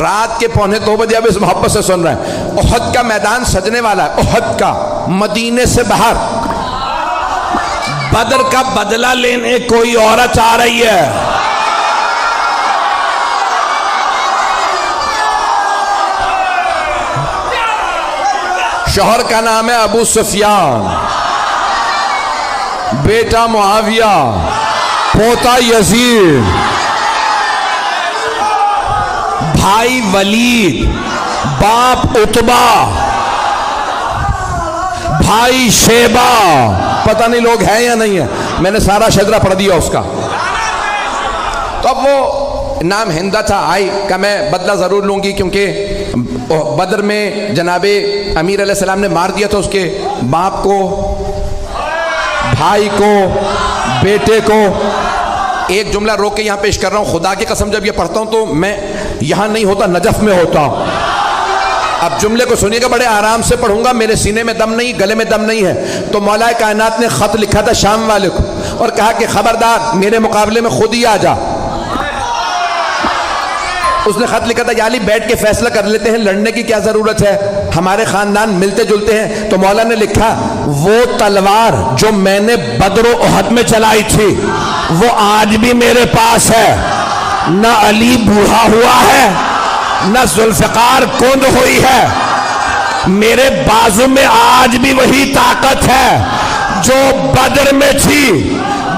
رات کے 1:45 اب اس محبت سے سن رہے ہیں، احد کا میدان سجنے والا ہے، احد کا، مدینے سے باہر بدر کا بدلہ لینے کوئی عورت آ رہی ہے۔ شوہر کا نام ہے ابو سفیان، بیٹا معاویہ، پوتا یزید، بھائی ولید، باپ عتبہ، بھائی شیبہ، پتہ نہیں لوگ ہیں یا نہیں ہیں، میں نے سارا شجرہ پڑھ دیا اس کا۔ تو اب وہ نام ہندہ تھا، آئی کہ میں بدلہ ضرور لوں گی، کیونکہ بدر میں جناب امیر علیہ السلام نے مار دیا تھا اس کے باپ کو، بھائی کو، بیٹے کو۔ ایک جملہ روک کے یہاں پیش کر رہا ہوں، خدا کی قسم جب یہ پڑھتا ہوں تو میں یہاں نہیں ہوتا، نجف میں ہوتا ہوں۔ اب جملے کو سنیے گا، بڑے آرام سے پڑھوں گا، میرے سینے میں دم نہیں، گلے میں دم نہیں ہے۔ تو مولا کائنات نے خط لکھا تھا شام والے کو اور کہا کہ خبردار میرے مقابلے میں خود ہی آ جا۔ اس نے خط لکھا تھا، یا علی بیٹھ کے فیصلہ کر لیتے ہیں، لڑنے کی کیا ضرورت ہے، ہمارے خاندان ملتے جلتے ہیں۔ تو مولا نے لکھا، وہ تلوار جو میں نے بدر و احد میں چلائی تھی وہ آج بھی میرے پاس ہے، نہ علی بوڑھا ہوا ہے نہ ذوالفقار کند ہوئی ہے، میرے بازو میں آج بھی وہی طاقت ہے جو بدر میں تھی۔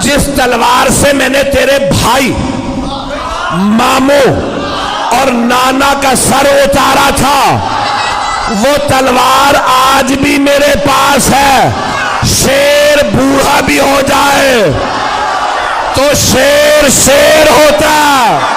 جس تلوار سے میں نے تیرے بھائی، ماموں اور نانا کا سر اتارا تھا، وہ تلوار آج بھی میرے پاس ہے۔ شیر بوڑھا بھی ہو جائے تو شیر شیر ہوتا ہے۔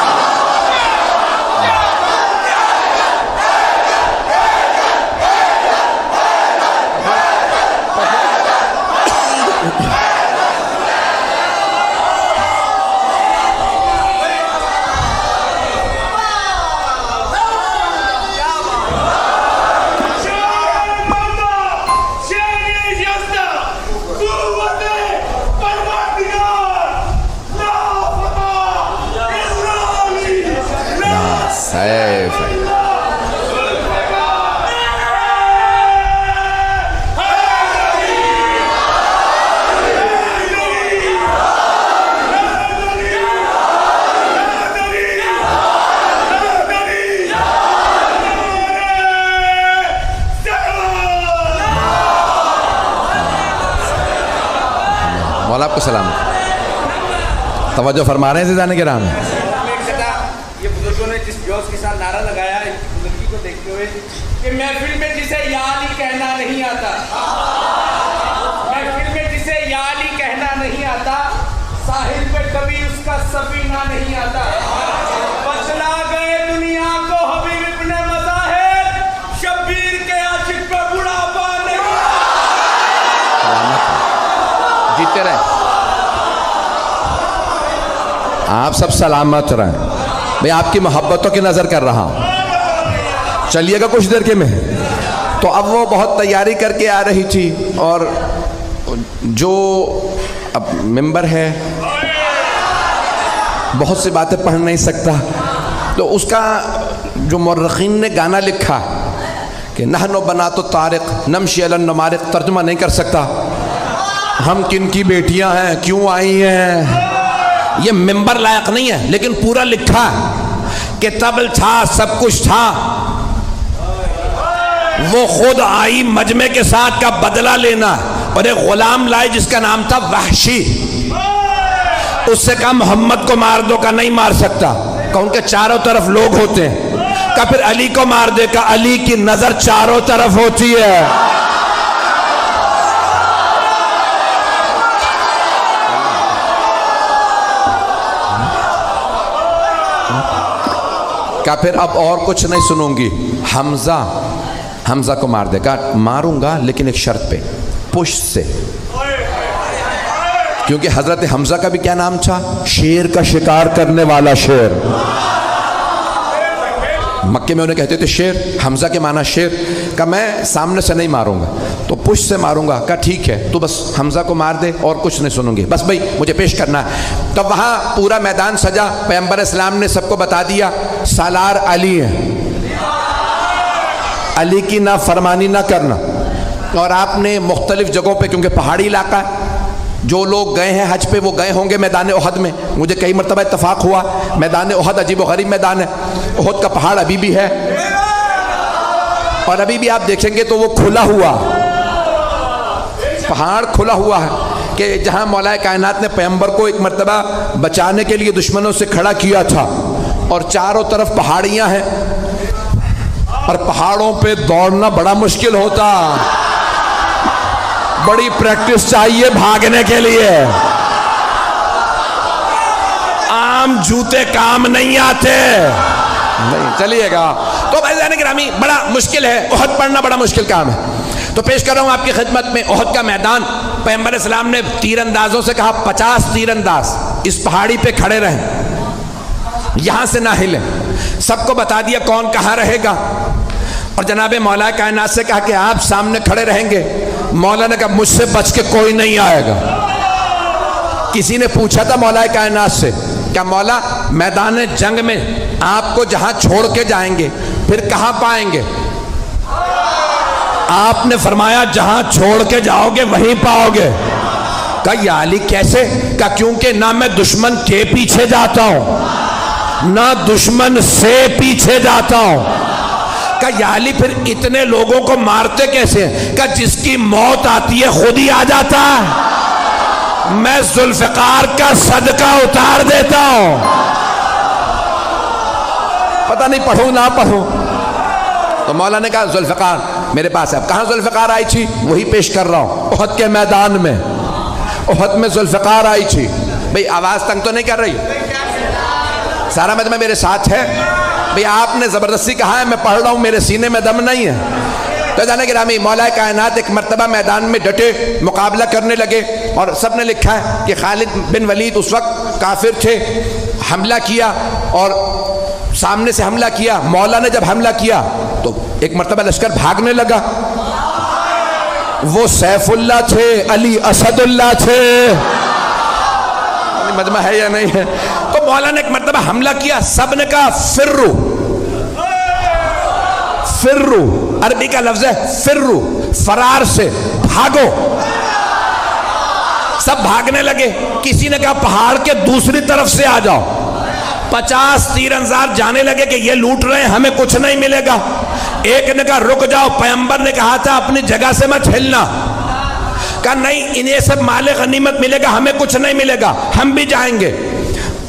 مولا آپ کو سلام، توجہ فرما رہے ہیں عزیزان کرام۔ یہ بزرگوں نے جس جوش کے ساتھ نعرہ لگایا ہے بزرگی کو دیکھتے ہوئے کہ محفل میں جسے یا علی کہنا نہیں آتا، محفل میں جسے یا علی کہنا نہیں آتا، ساحل پہ کبھی اس کا سفینہ نہیں آتا۔ بچلا گئے دنیا کو حبیب ابن مظاہر، شبیر کے عاشق پہ بڑھاپا نہیں آتا۔ جیتے رہے آپ سب، سلامت رہیں۔ میں آپ کی محبتوں کی نظر کر رہا ہوں، چلیے گا کچھ دیر کے میں۔ تو اب وہ بہت تیاری کر کے آ رہی تھی، اور جو اب ممبر ہے بہت سی باتیں پڑھ نہیں سکتا، تو اس کا جو مورخین نے گانا لکھا کہ نحن بنات الطارق نمشی علی النمارق، ترجمہ نہیں کر سکتا، ہم کن کی بیٹیاں ہیں، کیوں آئی ہیں، یہ ممبر لائق نہیں ہے، لیکن پورا لکھا کہ طبل تھا، سب کچھ تھا، وہ خود آئی مجمع کے ساتھ کا بدلہ لینا، اور ایک غلام لائے جس کا نام تھا وحشی۔ اس سے کہا محمد کو مار دو، کا نہیں مار سکتا، کہ ان کے چاروں طرف لوگ ہوتے ہیں، کہ پھر علی کو مار دے، کہ علی کی نظر چاروں طرف ہوتی ہے۔ کہ پھر اب اور کچھ نہیں سنوں گی، حمزہ کو مار دے گا، ماروں گا لیکن ایک شرط پہ، پشت سے، کیونکہ حضرت حمزہ کا بھی کیا نام تھا، شیر کا شکار کرنے والا شیر۔ مکے میں انہیں کہتے تھے شیر، حمزہ کے معنی شیر، کہ میں سامنے سے نہیں ماروں گا تو پشت سے ماروں گا، کہا ٹھیک ہے تو بس حمزہ کو مار دے اور کچھ نہیں سنوں گی، بس بھائی مجھے پیش کرنا ہے۔ تو وہاں پورا میدان سجا، پیغمبر اسلام نے سب کو بتا دیا سالار علی ہے، علی کی نافرمانی نہ کرنا۔ اور آپ نے مختلف جگہوں پہ، کیونکہ پہاڑی علاقہ ہے، جو لوگ گئے ہیں حج پہ وہ گئے ہوں گے میدان احد میں، مجھے کئی مرتبہ اتفاق ہوا میدان احد عجیب و غریب میدان ہے، احد کا پہاڑ ابھی بھی ہے اور ابھی بھی آپ دیکھیں گے تو وہ کھلا ہوا پہاڑ کھلا ہوا ہے، کہ جہاں مولا کائنات نے پیغمبر کو ایک مرتبہ بچانے کے لیے دشمنوں سے کھڑا کیا تھا، اور چاروں طرف پہاڑیاں ہیں اور پہاڑوں پہ دوڑنا بڑا مشکل ہوتا، بڑی پریکٹس چاہیے بھاگنے کے لیے، عام جوتے کام نہیں آتے، نہیں چلیے گا۔ تو بھائیان گرامی بڑا مشکل ہے، احد پڑھنا بڑا مشکل کام ہے۔ تو پیش کر رہا ہوں آپ کی خدمت میں احد کا میدان۔ پیغمبر اسلام نے تیر اندازوں سے کہا 50 تیر انداز اس پہاڑی پہ کھڑے رہیں، یہاں سے نہ ہلیں، سب کو بتا دیا کون کہاں رہے گا، اور جناب مولا کائنات سے کہا کہ آپ سامنے کھڑے رہیں گے۔ مولا نے کہا مجھ سے بچ کے کوئی نہیں آئے گا۔ کسی نے پوچھا تھا مولا کائنات سے، کیا مولا میدان جنگ میں آپ کو جہاں چھوڑ کے جائیں گے پھر کہاں پائیں گے؟ آپ نے فرمایا جہاں چھوڑ کے جاؤ گے وہیں پاؤ گے۔ کہا یا علی کیسے؟ کہا کیونکہ نہ میں دشمن کے پیچھے جاتا ہوں نہ دشمن سے پیچھے جاتا ہوں۔ کہا یا علی پھر اتنے لوگوں کو مارتے کیسے ہیں؟ کہا جس کی موت آتی ہے خود ہی آ جاتا ہے، میں ذوالفقار کا صدقہ اتار دیتا ہوں۔ پتہ نہیں پڑھوں نہ پڑھوں، تو مولا نے کہا ذوالفقار میرے پاس ہے۔ اب کہاں ذوالفقار آئی تھی؟ وہی پیش کر رہا ہوں، احد کے میدان میں، احد میں ذوالفقار آئی تھی۔ بھئی آواز تنگ تو نہیں کر رہی؟ سارا مجمع میرے ساتھ ہے؟ بھئی آپ نے زبردستی کہا ہے، میں پڑھ رہا ہوں، میرے سینے میں دم نہیں ہے۔ تو جانے گرامی مولا کائنات ایک مرتبہ میدان میں ڈٹے مقابلہ کرنے لگے، اور سب نے لکھا ہے کہ خالد بن ولید اس وقت کافر تھے، حملہ کیا اور سامنے سے حملہ کیا۔ مولا نے جب حملہ کیا تو ایک مرتبہ لشکر بھاگنے لگا، وہ سیف اللہ تھے، علی اسد اللہ تھے، مجمع ہے یا نہیں ہے؟ تو مولا نے ایک مرتبہ حملہ کیا، سب نے کہا فرو، فرو عربی کا لفظ ہے فرو، فرار سے بھاگو۔ سب بھاگنے لگے، کسی نے کہا پہاڑ کے دوسری طرف سے آ جاؤ۔ 50 تیر انداز جانے لگے کہ یہ لوٹ رہے ہیں ہمیں کچھ نہیں ملے گا۔ ایک نے کہا رک جاؤ، پیغمبر نے کہا تھا اپنی جگہ سے مت ہلنا۔ کہا نہیں انہیں سب مال غنیمت ملے گا، ہمیں کچھ نہیں ملے گا، ہم بھی جائیں گے۔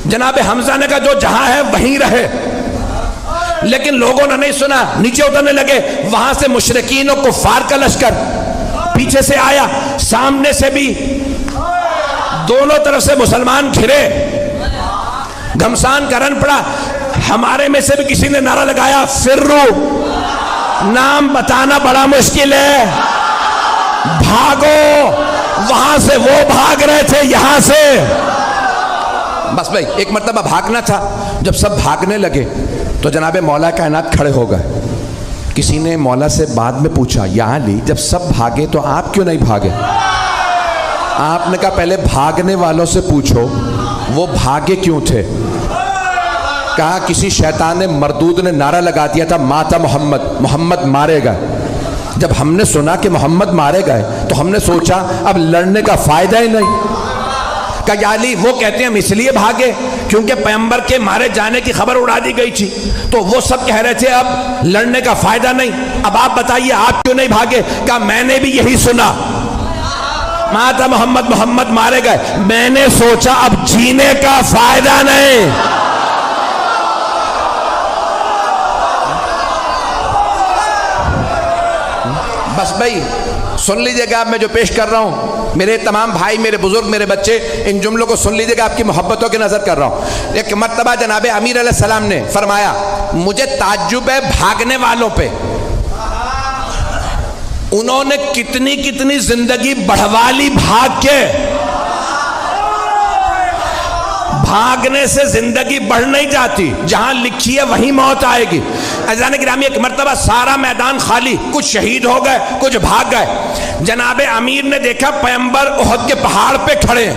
جناب حمزہ نے کہا جو جہاں ہے وہیں رہے، لیکن لوگوں نے نہیں سنا، نیچے اترنے لگے۔ وہاں سے مشرکین و کفار کا لشکر پیچھے سے آیا، سامنے سے بھی، دونوں طرف سے مسلمان گھرے، گھمسان کرن پڑا۔ ہمارے میں سے بھی کسی نے نعرہ لگایا فرو، نام بتانا بڑا مشکل ہے، بھاگو۔ وہاں سے وہ بھاگ رہے تھے، یہاں سے بس بھائی ایک مرتبہ بھاگنا تھا۔ جب سب بھاگنے لگے تو جناب مولا کائنات کھڑے ہو گئے۔ کسی نے مولا سے بعد میں پوچھا یا علی جب سب بھاگے تو آپ کیوں نہیں بھاگے؟ آپ نے کہا پہلے بھاگنے والوں سے پوچھو وہ بھاگے کیوں تھے۔ کہا کسی شیطان مردود نے نعرہ لگا دیا تھا ماتا محمد، محمد مارے گئے۔ جب ہم نے سنا کہ محمد مارے گئے تو ہم نے سوچا اب لڑنے کا فائدہ ہی نہیں۔ کہا یا علی وہ کہتے ہیں ہم اس لیے بھاگے کیونکہ پیغمبر کے مارے جانے کی خبر اڑا دی گئی تھی، تو وہ سب کہہ رہے تھے اب لڑنے کا فائدہ نہیں، اب آپ بتائیے آپ کیوں نہیں بھاگے؟ کہا میں نے بھی یہی سنا، ماتا محمد، محمد مارے گئے، میں نے سوچا اب جینے کا فائدہ نہیں۔ بس بھائی سن لیجئے گا، میں جو پیش کر رہا ہوں میرے تمام بھائی، میرے بزرگ، میرے بچے، ان جملوں کو سن لیجئے گا، آپ کی محبتوں کی نظر کر رہا ہوں۔ ایک مرتبہ جناب امیر علیہ السلام نے فرمایا مجھے تعجب ہے بھاگنے والوں پہ، انہوں نے کتنی کتنی زندگی بڑھوا لی بھاگ کے۔ بھاگنے سے زندگی بڑھ نہیں جاتی، جہاں لکھی ہے وہیں موت آئے گی۔ عزیزان گرامی ایک مرتبہ سارا میدان خالی، کچھ شہید ہو گئے، کچھ بھاگ گئے۔ جناب امیر نے دیکھا پیغمبر احد کے پہاڑ پہ کھڑے ہیں،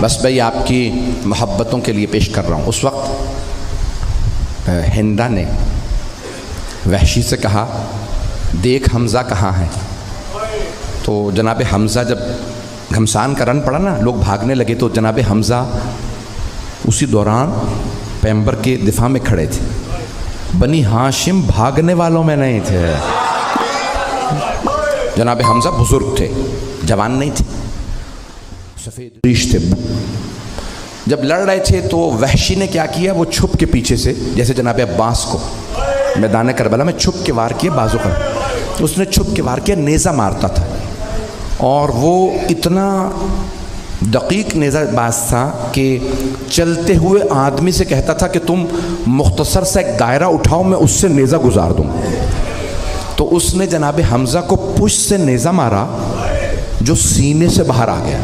بس بھائی آپ کی محبتوں کے لیے پیش کر رہا ہوں. اس وقت ہندا نے وحشی سے کہا دیکھ حمزہ کہاں ہے. تو جناب حمزہ جب گھمسان کا رن پڑا نا, لوگ بھاگنے لگے, تو جناب حمزہ اسی دوران پیغمبر کے دفاع میں کھڑے تھے. بنی ہاشم بھاگنے والوں میں نہیں تھے. جناب حمزہ بزرگ تھے, جوان نہیں تھے, سفید ریش تھے. جب لڑ رہے تھے تو وحشی نے کیا کیا, وہ چھپ کے پیچھے سے, جیسے جناب عباس کو میدان کربلا میں چھپ کے وار کیا بازو کا, اس نے چھپ کے وار کیا, نیزہ مارتا تھا. اور وہ اتنا دقیق نیزہ باز تھا کہ چلتے ہوئے آدمی سے کہتا تھا کہ تم مختصر سا ایک دائرہ اٹھاؤ, میں اس سے نیزہ گزار دوں. تو اس نے جناب حمزہ کو پشت سے نیزہ مارا جو سینے سے باہر آ گیا.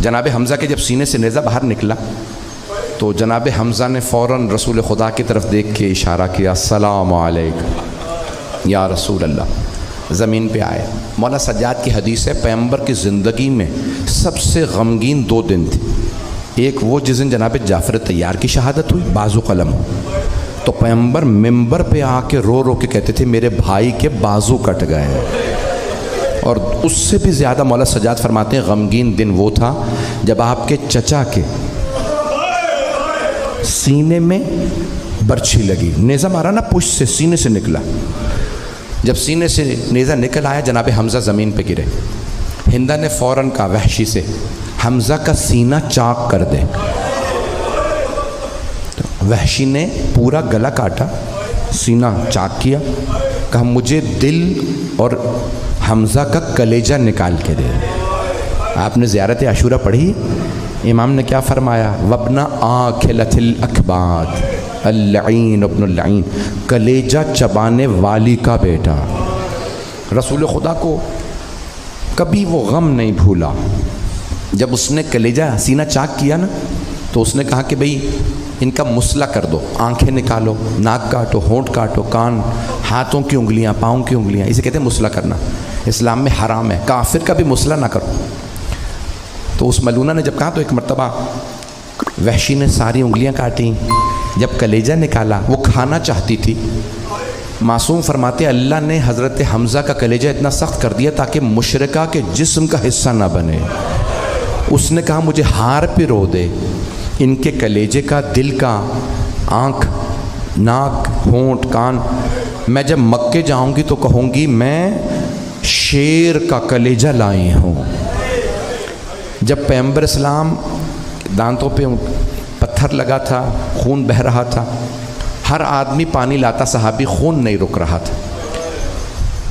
جناب حمزہ کے جب سینے سے نیزہ باہر نکلا تو جناب حمزہ نے فوراً رسول خدا کی طرف دیکھ کے اشارہ کیا, السلام علیکم یا رسول اللہ. زمین پہ آئے. مولا سجاد کی حدیث ہے, پیغمبر کی زندگی میں سب سے غمگین 2 دن تھے. ایک وہ جس دن جناب جعفر طیار کی شہادت ہوئی, بازو قلم ہو, تو پیغمبر ممبر پہ آ کے رو رو کے کہتے تھے میرے بھائی کے بازو کٹ گئے. اور اس سے بھی زیادہ مولا سجاد فرماتے ہیں غمگین دن وہ تھا جب آپ کے چچا کے سینے میں برچھی لگی. نیزہ مارا نا, پشت سے سینے سے نکلا. جب سینے سے نیزہ نکل آیا جناب حمزہ زمین پہ گرے. ہندا نے فوراً کہا وحشی سے حمزہ کا سینہ چاک کر دے. وحشی نے پورا گلا کاٹا, سینہ چاک کیا, کہا مجھے دل اور حمزہ کا کلیجہ نکال کے دے. آپ نے زیارت عاشورہ پڑھی, امام نے کیا فرمایا, وَابْنَ آكِلَةِ الْأَكْبَادِ اللعین ابن اللعین, کلیجہ چبانے والی کا بیٹا. رسول خدا کو کبھی وہ غم نہیں بھولا. جب اس نے کلیجہ سینہ چاک کیا نا تو اس نے کہا کہ بھئی ان کا مسئلہ کر دو, آنکھیں نکالو, ناک کاٹو, ہونٹ کاٹو, کان, ہاتھوں کی انگلیاں, پاؤں کی انگلیاں, اسے کہتے ہیں مسئلہ کرنا. اسلام میں حرام ہے, کافر کا بھی مسئلہ نہ کرو. تو اس ملونہ نے جب کہا تو ایک مرتبہ وحشی نے ساری انگلیاں کاٹیں. جب کلیجہ نکالا وہ کھانا چاہتی تھی. معصوم فرماتے اللہ نے حضرت حمزہ کا کلیجہ اتنا سخت کر دیا تاکہ مشرکہ کے جسم کا حصہ نہ بنے. اس نے کہا مجھے ہار پہ رو دے, ان کے کلیجے کا, دل کا, آنکھ, ناک, ہونٹ, کان. میں جب مکے جاؤں گی تو کہوں گی میں شیر کا کلیجہ لائی ہوں. جب پیغمبر اسلام دانتوں پہ پتھر لگا تھا, خون بہہ رہا تھا, ہر آدمی پانی لاتا, صحابی, خون نہیں رک رہا تھا.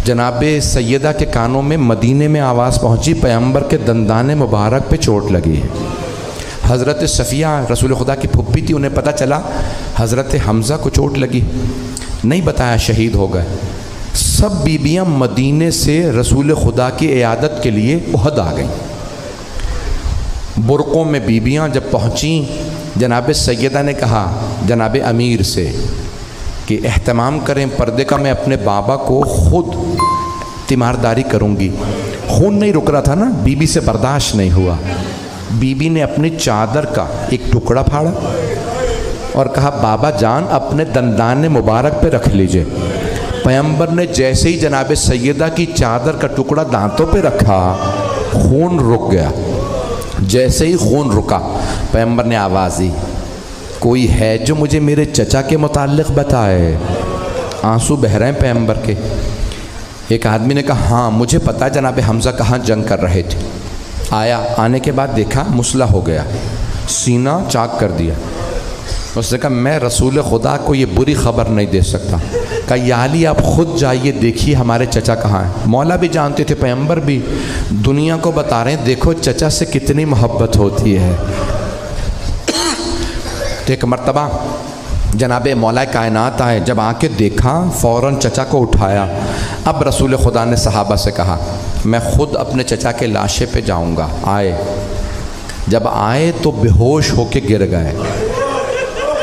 جناب سیدہ کے کانوں میں مدینے میں آواز پہنچی پیغمبر کے دندان مبارک پہ چوٹ لگی ہے. حضرت صفیہ رسول خدا کی پھپھی تھی, انہیں پتہ چلا حضرت حمزہ کو چوٹ لگی, نہیں بتایا, شہید ہو گئے. سب بیبیاں مدینے سے رسول خدا کی عیادت کے لیے احد آ گئیں. برقوں میں بیبیاں جب پہنچیں جناب سیدہ نے کہا جناب امیر سے کہ اہتمام کریں پردے کا, میں اپنے بابا کو خود تیمارداری کروں گی. خون نہیں رک رہا تھا نا, بی بی سے برداشت نہیں ہوا. بی بی نے اپنی چادر کا ایک ٹکڑا پھاڑا اور کہا بابا جان اپنے دندان مبارک پہ رکھ لیجئے. پیغمبر نے جیسے ہی جناب سیدہ کی چادر کا ٹکڑا دانتوں پہ رکھا خون رک گیا. جیسے ہی خون رکا پیغمبر نے آواز دی کوئی ہے جو مجھے میرے چچا کے متعلق بتائے. آنسو بہہ رہے ہیں پیغمبر کے. ایک آدمی نے کہا ہاں مجھے پتا جناب حمزہ کہاں جنگ کر رہے تھے. آیا, آنے کے بعد دیکھا مسلح ہو گیا, سینہ چاک کر دیا. اس نے کہا میں رسول خدا کو یہ بری خبر نہیں دے سکتا. کہا یا علی آپ خود جائیے دیکھیے ہمارے چچا کہاں ہیں. مولا بھی جانتے تھے, پیغمبر بھی, دنیا کو بتا رہے ہیں دیکھو چچا سے کتنی محبت ہوتی ہے. تو ایک مرتبہ جناب مولا کائنات آئے, جب آ کے دیکھا فوراً چچا کو اٹھایا. اب رسول خدا نے صحابہ سے کہا میں خود اپنے چچا کے لاشے پہ جاؤں گا. آئے, جب آئے تو بے ہوش ہو کے گر گئے.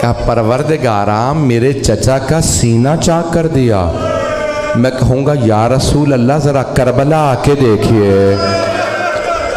کہا پروردگارا میرے چچا کا سینہ چاک کر دیا. میں کہوں گا یا رسول اللہ ذرا کربلا آ کے دیکھیے.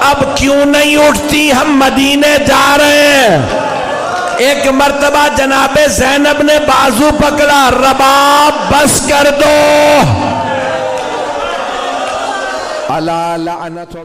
اب کیوں نہیں اٹھتی؟ ہم مدینے جا رہے ہیں۔ ایک مرتبہ جناب زینب نے بازو پکڑا، رباب بس کر دو۔ الا لعنت